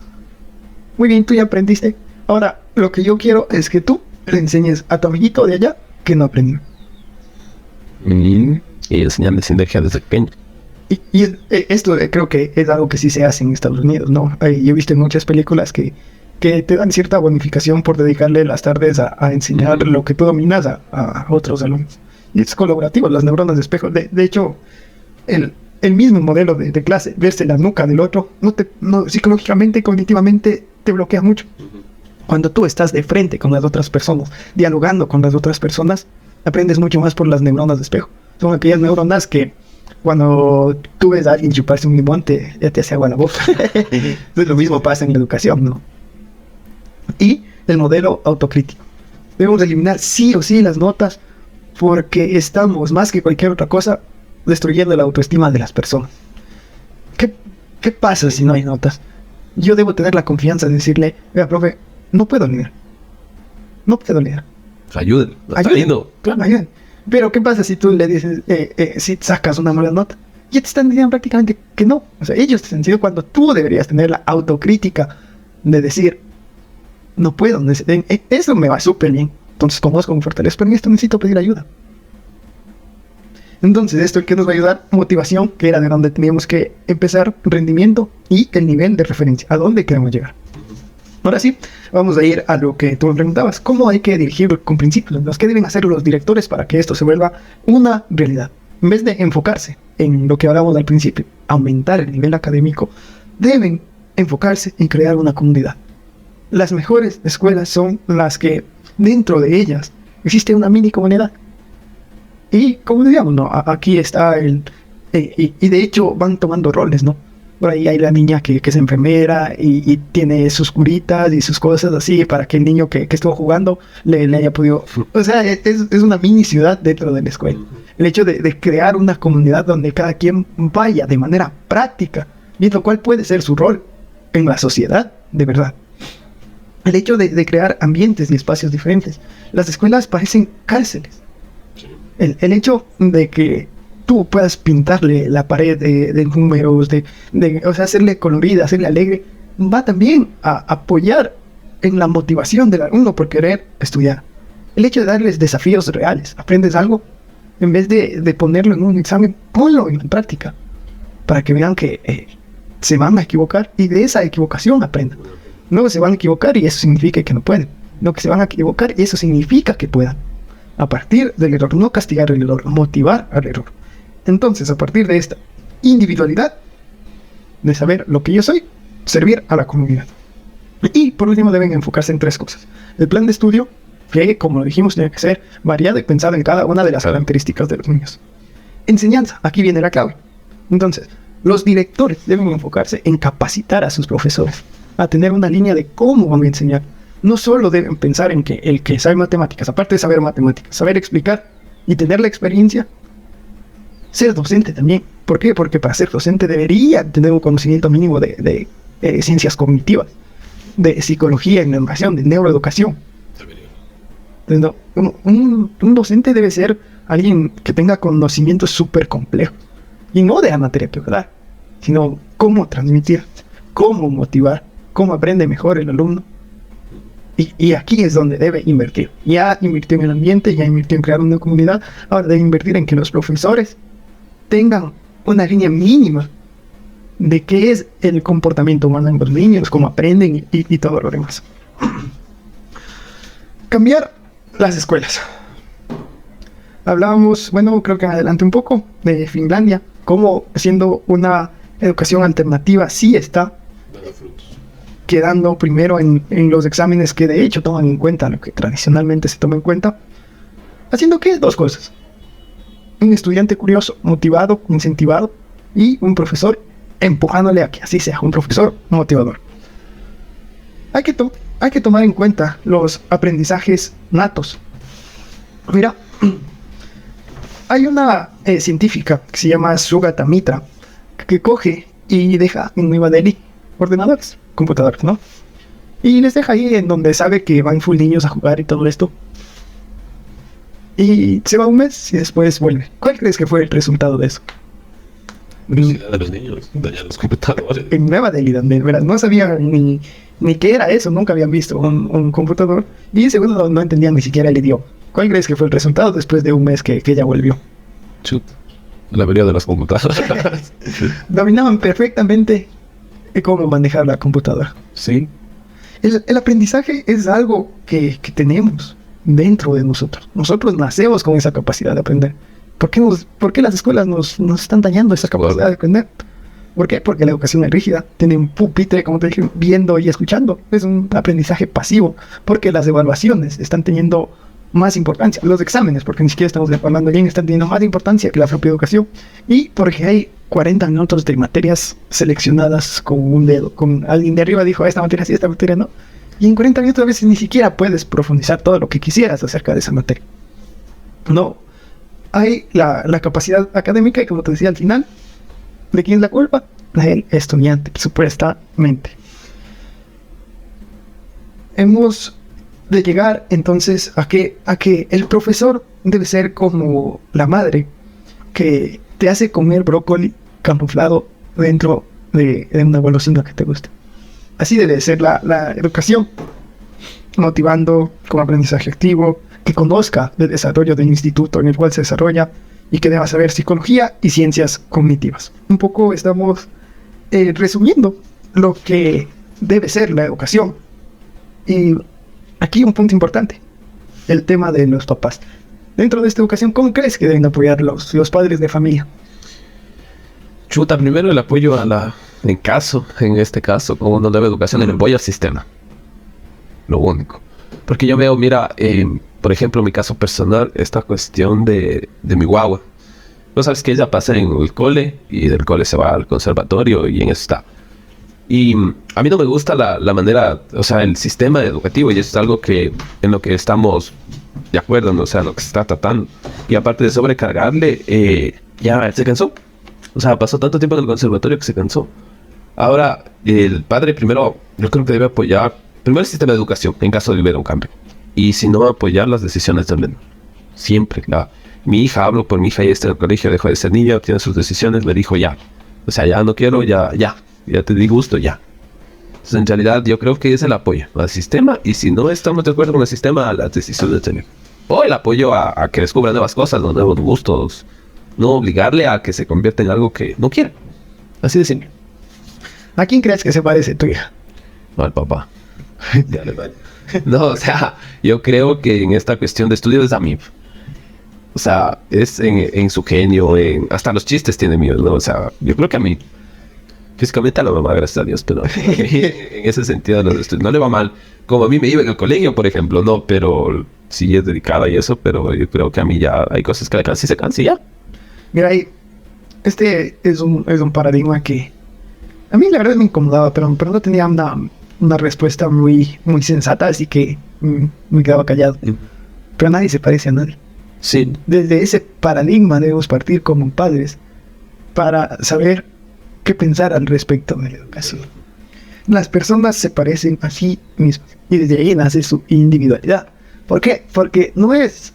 Muy bien, tú ya aprendiste. Ahora, lo que yo quiero es que tú le enseñes a tu amiguito de allá que no aprendió. Y enseñarle sinergia desde pequeño. Y esto creo que es algo que sí se hace en Estados Unidos, ¿no? Yo he visto en muchas películas que te dan cierta bonificación por dedicarle las tardes a enseñar lo que tú dominas a otros alumnos. Y es colaborativo, las neuronas de espejo. De hecho, el mismo modelo de clase, verse la nuca del otro, psicológicamente, cognitivamente, te bloquea mucho. Cuando tú estás de frente con las otras personas, dialogando con las otras personas, aprendes mucho más por las neuronas de espejo. Son aquellas neuronas que cuando tú ves a alguien chuparse un limón, ya te hace agua la boca. Entonces lo mismo pasa en la educación, ¿no? Y el modelo autocrítico. Debemos eliminar sí o sí las notas porque estamos, más que cualquier otra cosa, destruyendo la autoestima de las personas. ¿Qué pasa si no hay notas? Yo debo tener la confianza de decirle: vea, profe, no puedo leer. Ayuden. Claro, ayuden. Pero ¿qué pasa si tú le dices, si sacas una mala nota? Ya te están diciendo prácticamente que no. O sea, ellos te han sido cuando tú deberías tener la autocrítica de decir: no puedo, eso me va súper bien. Entonces, como fortaleza, pero en esto necesito pedir ayuda. Entonces, esto es que nos va a ayudar: motivación, que era de donde teníamos que empezar, rendimiento y el nivel de referencia, a dónde queremos llegar. Ahora sí, vamos a ir a lo que tú me preguntabas: ¿cómo hay que dirigir con principios? ¿Los que deben hacer los directores para que esto se vuelva una realidad? En vez de enfocarse en lo que hablamos al principio, aumentar el nivel académico, deben enfocarse en crear una comunidad. Las mejores escuelas son las que dentro de ellas existe una mini comunidad. Y como decíamos, ¿no? Aquí está y de hecho van tomando roles, ¿no? Por ahí hay la niña que es enfermera y tiene sus curitas y sus cosas así para que el niño que estuvo jugando le haya podido... O sea, es una mini ciudad dentro de la escuela. El hecho de crear una comunidad donde cada quien vaya de manera práctica, viendo cuál puede ser su rol en la sociedad, de verdad. El hecho de crear ambientes y espacios diferentes. Las escuelas parecen cárceles. El hecho de que tú puedas pintarle la pared de números, o sea, hacerle colorida, hacerle alegre, va también a apoyar en la motivación del alumno por querer estudiar. El hecho de darles desafíos reales, aprendes algo, en vez de ponerlo en un examen, ponlo en práctica, para que vean que se van a equivocar y de esa equivocación aprendan. No se van a equivocar y eso significa que no pueden. No, que se van a equivocar y eso significa que puedan. A partir del error, no castigar el error, motivar al error. Entonces, a partir de esta individualidad, de saber lo que yo soy, servir a la comunidad. Y por último deben enfocarse en 3 cosas. El plan de estudio, que como lo dijimos, tiene que ser variado y pensado en cada una de las características de los niños. Enseñanza, aquí viene la clave. Entonces, los directores deben enfocarse en capacitar a sus profesores, a tener una línea de cómo van a enseñar. No solo deben pensar en que el que sabe matemáticas, aparte de saber matemáticas, saber explicar y tener la experiencia, ser docente también. ¿Por qué? Porque para ser docente debería tener un conocimiento mínimo de ciencias cognitivas, de psicología en la educación, de neuroeducación. Entonces, un docente debe ser alguien que tenga conocimientos súper complejos. Y no de la materia que dar, sino cómo transmitir, cómo motivar, cómo aprende mejor el alumno. Y aquí es donde debe invertir. Ya invirtió en el ambiente, ya invirtió en crear una comunidad, ahora debe invertir en que los profesores tengan una línea mínima de qué es el comportamiento humano en los niños, cómo aprenden y todo lo demás. Cambiar las escuelas. Hablábamos, bueno, creo que adelante un poco, de Finlandia, cómo siendo una educación alternativa sí está quedando primero en los exámenes que de hecho toman en cuenta lo que tradicionalmente se toma en cuenta, haciendo que 2 cosas: un estudiante curioso, motivado, incentivado, y un profesor empujándole a que así sea, un profesor motivador. Hay que tomar en cuenta los aprendizajes natos. Mira, hay una científica que se llama Sugata Mitra, que coge y deja en Nueva Delhi ordenadores, computadores, ¿no? Y les deja ahí en donde sabe que van full niños a jugar y todo esto. Y se va un mes y después vuelve. ¿Cuál crees que fue el resultado de eso? Velocidad de los niños, dañar los computadores. En Nueva Delhi, donde ¿verdad? No sabían ni qué era eso, nunca habían visto un computador. Y segundo, no entendían ni siquiera el idioma. ¿Cuál crees que fue el resultado después de un mes que ella volvió? Chut, la mayoría de las computadoras. Dominaban perfectamente cómo manejar la computadora. Sí. El aprendizaje es algo que tenemos dentro de nosotros. Nosotros nacemos con esa capacidad de aprender. ¿Por qué las escuelas nos están dañando esa capacidad de aprender? ¿Por qué? Porque la educación es rígida. Tiene un pupitre, como te dije, viendo y escuchando. Es un aprendizaje pasivo. Porque las evaluaciones están teniendo más importancia. Los exámenes, porque ni siquiera estamos hablando bien, están teniendo más importancia que la propia educación. Y porque hay 40 minutos de materias seleccionadas con un dedo. Con alguien de arriba dijo, esta materia sí, esta materia no. Y en 40 minutos a veces ni siquiera puedes profundizar todo lo que quisieras acerca de esa materia. No. Hay la capacidad académica y como te decía al final, ¿de quién es la culpa? Del estudiante, supuestamente. Hemos de llegar entonces a que el profesor debe ser como la madre que te hace comer brócoli camuflado dentro de una golosina que te gusta. Así debe ser la educación, motivando con aprendizaje activo, que conozca el desarrollo del instituto en el cual se desarrolla y que deba saber psicología y ciencias cognitivas. Un poco estamos resumiendo lo que debe ser la educación. Y aquí un punto importante, el tema de los papás. Dentro de esta educación, ¿cómo crees que deben apoyar los padres de familia? Chuta, primero el apoyo en este caso, como uno debe educación, el apoyo al sistema. Lo único. Porque yo veo, mira, por ejemplo, mi caso personal, esta cuestión de mi guagua. No sabes que ella pasa en el cole y del cole se va al conservatorio y en eso está. Y a mí no me gusta la manera, o sea, el sistema educativo, y eso es algo que en lo que estamos de acuerdo, ¿no? O sea, lo que se está tratando. Y aparte de sobrecargarle, ya se cansó. O sea, pasó tanto tiempo en el conservatorio que se cansó. Ahora, el padre primero, yo creo que debe apoyar primero el sistema de educación en caso de hubiera un cambio. Y si no, apoyar las decisiones del menor. Siempre. Mi hija, hablo por mi hija, y está en el colegio, dejó de ser niña, tiene sus decisiones, me dijo ya. O sea, ya no quiero, ya te di gusto, ya. Entonces, en realidad, yo creo que es el apoyo al sistema, y si no estamos de acuerdo con el sistema, a las decisiones del menor. O el apoyo a que descubra nuevas cosas, los nuevos gustos. No obligarle a que se convierta en algo que no quiere. Así de simple. ¿A quién crees que se parece tu hija? No, al papá. Ya le vale. No, o sea, yo creo que en esta cuestión de estudio es a mí. O sea, es en su genio, hasta los chistes tiene míos, ¿no? O sea, yo creo que a mí, físicamente a la mamá, gracias a Dios, pero en ese sentido no le va mal. Como a mí me iba en el colegio, por ejemplo, no, pero sí es dedicada y eso, pero yo creo que a mí ya hay cosas que le cansan y se cansan y ya. Mira, este es un paradigma que a mí la verdad me incomodaba, pero no tenía una respuesta muy sensata, así que me quedaba callado. Pero nadie se parece a nadie. Sí. Desde ese paradigma debemos partir como padres para saber qué pensar al respecto de la educación. Las personas se parecen a sí mismas y desde ahí nace su individualidad. ¿Por qué? Porque no es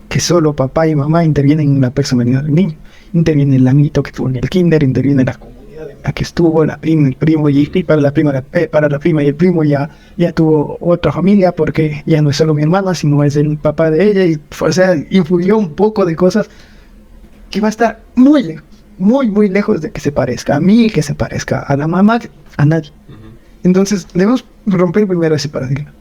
que solo papá y mamá intervienen en la personalidad del niño. Interviene el amiguito que estuvo en el kinder, interviene la comunidad en la que estuvo, la prima, el primo, y para la prima y el primo ya tuvo otra familia, porque ya no es solo mi hermana, sino es el papá de ella, y o sea, influyó un poco de cosas que va a estar muy lejos, muy lejos de que se parezca a mí, que se parezca a la mamá, a nadie. Entonces debemos romper primero ese paradigma.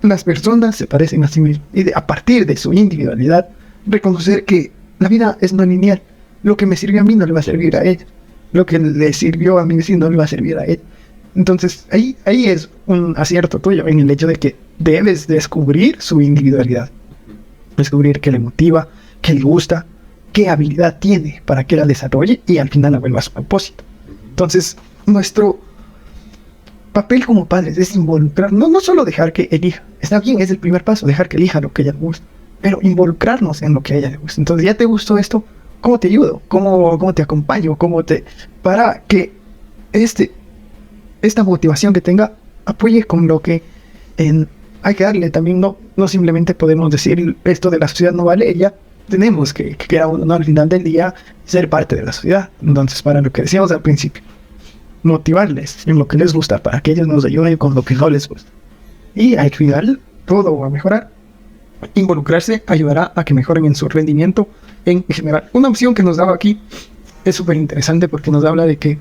Las personas se parecen a sí mismas y a partir de su individualidad reconocer que la vida es no lineal. Lo que me sirvió a mí no le va a servir a ella. Lo que le sirvió a mi vecino no le va a servir a él. Entonces ahí es un acierto tuyo en el hecho de que debes descubrir su individualidad. Descubrir qué le motiva, qué le gusta, qué habilidad tiene para que la desarrolle y al final la vuelva a su propósito. Entonces nuestro papel como padres es involucrar, no solo dejar que elija. Está bien, es el primer paso, dejar que elija lo que a ella le gusta, pero involucrarnos en lo que a ella le gusta. Entonces, ¿ya te gustó esto? ¿Cómo te ayudo? ¿Cómo te acompaño? Para que esta motivación que tenga apoye con lo que hay que darle? También no simplemente podemos decir esto de la sociedad no vale, ya tenemos que al final del día ser parte de la sociedad. Entonces, para lo que decíamos al principio, motivarles en lo que les gusta para que ellos nos ayuden con lo que no les gusta. Y al final todo va a mejorar. Involucrarse ayudará a que mejoren en su rendimiento en general. Una opción que nos daba aquí es súper interesante porque nos habla de que,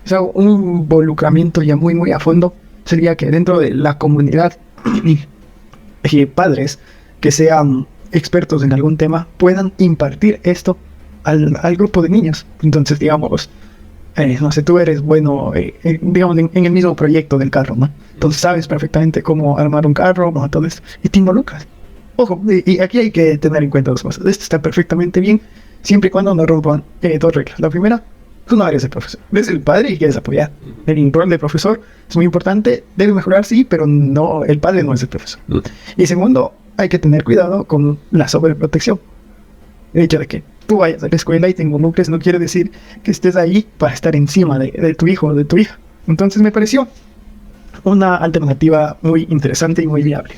o sea, un involucramiento ya muy a fondo sería que dentro de la comunidad padres que sean expertos en algún tema puedan impartir esto al grupo de niños. Entonces, digamos, no sé, tú eres bueno, digamos, en el mismo proyecto del carro, ¿no? Entonces sabes perfectamente cómo armar un carro, ¿no? Todo esto, y te involucras. Ojo, y aquí hay que tener en cuenta dos cosas. Esto está perfectamente bien, siempre y cuando no rompan dos reglas. La primera, tú no eres el profesor, eres el padre y quieres apoyar. El rol de profesor es muy importante, debe mejorar, sí, pero no, el padre no es el profesor. Y segundo, hay que tener cuidado con la sobreprotección. El hecho de que tú vayas a la escuela y te involucres no quiere decir que estés ahí para estar encima de tu hijo o de tu hija. Entonces me pareció una alternativa muy interesante y muy viable.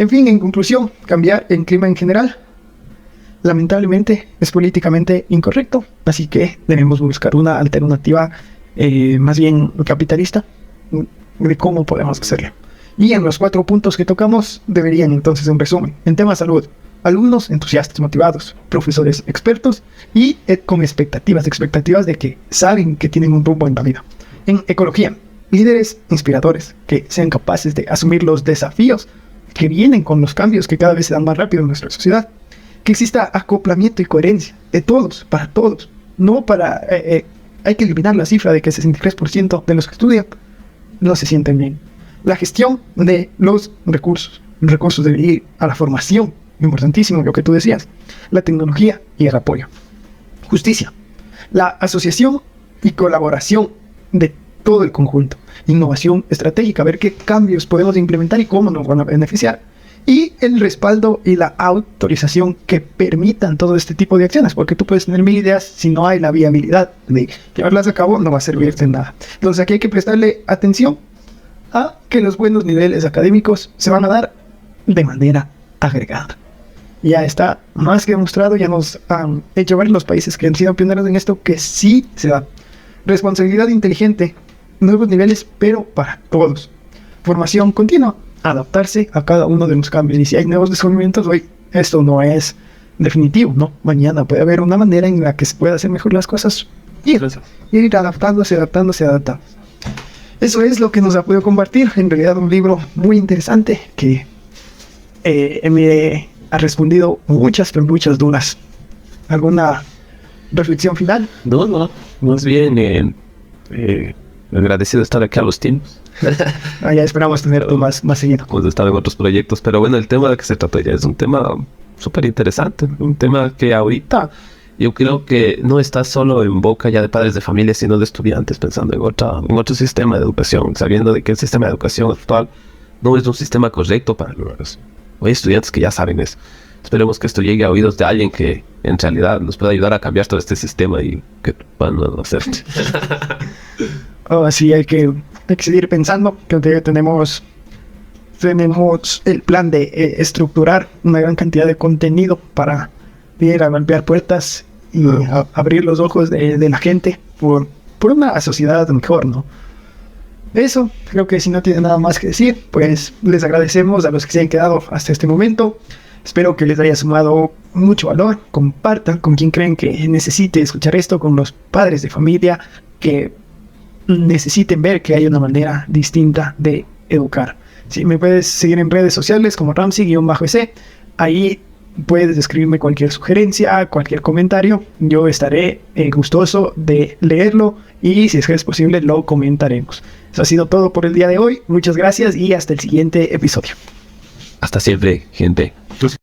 En fin, en conclusión, cambiar el clima en general, lamentablemente, es políticamente incorrecto, así que debemos buscar una alternativa más bien capitalista de cómo podemos hacerlo. Y en los 4 puntos que tocamos deberían entonces, en resumen, en tema salud, alumnos entusiastas, motivados, profesores expertos y con expectativas de que saben que tienen un rumbo en la vida. En ecología, líderes inspiradores que sean capaces de asumir los desafíos que vienen con los cambios que cada vez se dan más rápido en nuestra sociedad. Que exista acoplamiento y coherencia de todos, para todos. No para... hay que eliminar la cifra de que 63% de los que estudian no se sienten bien. La gestión de los recursos. recursos deben ir a la formación, importantísimo lo que tú decías, la tecnología y el apoyo. Justicia, la asociación y colaboración de todo el conjunto. Innovación estratégica, ver qué cambios podemos implementar y cómo nos van a beneficiar. Y el respaldo y la autorización que permitan todo este tipo de acciones, porque tú puedes tener 1000 ideas, si no hay la viabilidad de llevarlas a cabo, no va a servirte en nada. Entonces aquí hay que prestarle atención a que los buenos niveles académicos se van a dar de manera agregada. Ya está más que demostrado, ya nos han hecho ver los países que han sido pioneros en esto, que sí se da. Responsabilidad inteligente, nuevos niveles, pero para todos. Formación continua, adaptarse a cada uno de los cambios. Y si hay nuevos descubrimientos, hoy esto no es definitivo, ¿no? Mañana puede haber una manera en la que se pueda hacer mejor las cosas y ir adaptándose. Eso es lo que nos ha podido compartir. En realidad un libro muy interesante que me ha respondido muchas dudas. ¿Alguna reflexión final? No, más bien agradecido de estar aquí a los teams. Ya esperamos tenerlo más seguido. Cuando estaba en otros proyectos, pero bueno, el tema de que se trata ya es un tema súper interesante, un tema que ahorita yo creo que no está solo en boca ya de padres de familia, sino de estudiantes pensando en otro sistema de educación, sabiendo de que el sistema de educación actual no es un sistema correcto para los hay estudiantes que ya saben eso. Esperemos que esto llegue a oídos de alguien que en realidad nos pueda ayudar a cambiar todo este sistema y que van a hacer. Así hay que seguir pensando que tenemos el plan de estructurar una gran cantidad de contenido para ir a golpear puertas y abrir los ojos de la gente por una sociedad mejor, ¿no? Eso, creo que si no tiene nada más que decir, pues les agradecemos a los que se han quedado hasta este momento. Espero que les haya sumado mucho valor. Compartan con quien creen que necesite escuchar esto, con los padres de familia que necesiten ver que hay una manera distinta de educar. Sí, me puedes seguir en redes sociales como Ramsey_S. Ahí puedes escribirme cualquier sugerencia, cualquier comentario. Yo estaré gustoso de leerlo y si es posible lo comentaremos. Eso ha sido todo por el día de hoy. Muchas gracias y hasta el siguiente episodio. Hasta siempre, gente.